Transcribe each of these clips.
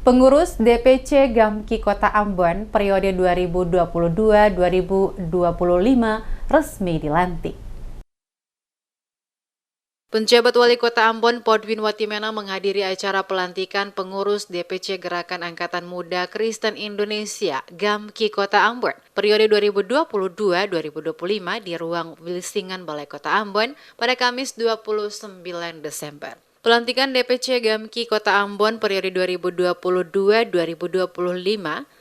Pengurus DPC Gamki Kota Ambon periode 2022-2025 resmi dilantik. Penjabat Wali Kota Ambon Podwin Watimena menghadiri acara pelantikan pengurus DPC Gerakan Angkatan Muda Kristen Indonesia Gamki Kota Ambon periode 2022-2025 di ruang Wilsingan Balai Kota Ambon pada Kamis 29 Desember. Pelantikan DPC Gamki Kota Ambon periode 2022-2025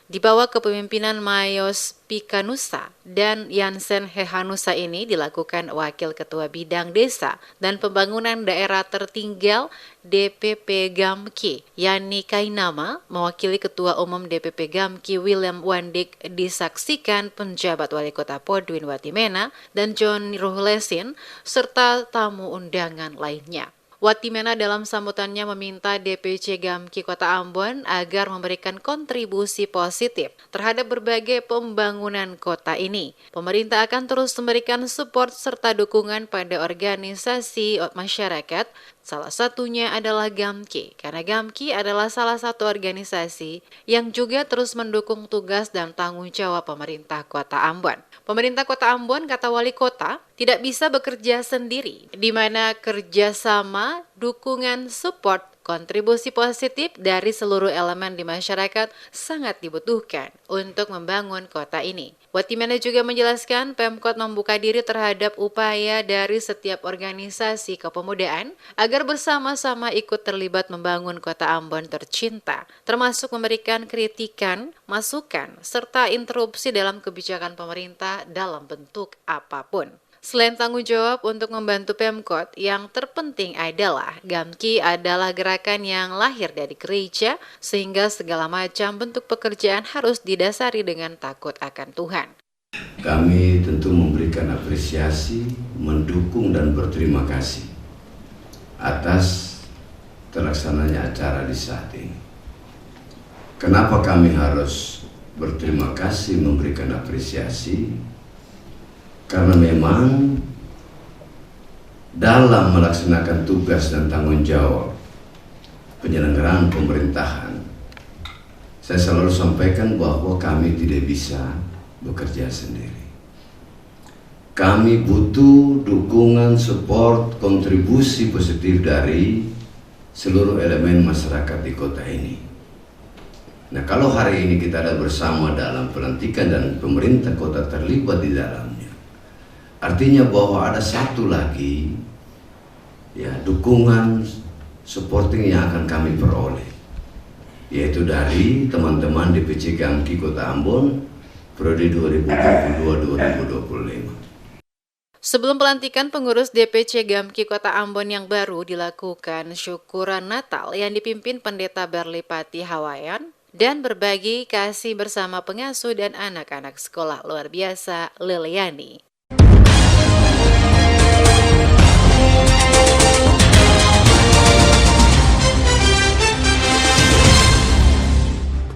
di bawah kepemimpinan Mayos Pikanusa dan Yansen Hehanusa ini dilakukan Wakil Ketua Bidang Desa dan Pembangunan Daerah Tertinggal DPP Gamki, Yani Kainama, mewakili Ketua Umum DPP Gamki William Wandik disaksikan penjabat Wali Kota Podwin Watimena dan John Ruhlesin serta tamu undangan lainnya. Watimena dalam sambutannya meminta DPC Gamki Kota Ambon agar memberikan kontribusi positif terhadap berbagai pembangunan kota ini. Pemerintah akan terus memberikan support serta dukungan pada organisasi masyarakat, salah satunya adalah Gamki, karena Gamki adalah salah satu organisasi yang juga terus mendukung tugas dan tanggung jawab pemerintah Kota Ambon. Pemerintah Kota Ambon, kata Wali Kota, tidak bisa bekerja sendiri, di mana kerjasama, dukungan, support, kontribusi positif dari seluruh elemen di masyarakat sangat dibutuhkan untuk membangun kota ini. Watimena juga menjelaskan Pemkot membuka diri terhadap upaya dari setiap organisasi kepemudaan agar bersama-sama ikut terlibat membangun kota Ambon tercinta, termasuk memberikan kritikan, masukan, serta interupsi dalam kebijakan pemerintah dalam bentuk apapun. Selain tanggung jawab untuk membantu Pemkot, yang terpenting adalah Gamki adalah gerakan yang lahir dari gereja sehingga segala macam bentuk pekerjaan harus didasari dengan takut akan Tuhan. Kami tentu memberikan apresiasi, mendukung dan berterima kasih atas terlaksananya acara di saat ini. Kenapa kami harus berterima kasih, memberikan apresiasi? Karena memang dalam melaksanakan tugas dan tanggung jawab penyelenggaraan pemerintahan, saya selalu sampaikan bahwa kami tidak bisa bekerja sendiri. Kami butuh dukungan, support, kontribusi positif dari seluruh elemen masyarakat di kota ini. Nah, kalau hari ini kita ada bersama dalam pelantikan dan pemerintah kota terlibat di dalamnya, artinya bahwa ada satu lagi dukungan supporting yang akan kami peroleh, yaitu dari teman-teman DPC Gamki Kota Ambon periode 2022-2025. Sebelum pelantikan pengurus DPC Gamki Kota Ambon yang baru dilakukan syukuran Natal yang dipimpin Pendeta Berlipati Hawayan dan berbagi kasih bersama pengasuh dan anak-anak sekolah luar biasa Liliani.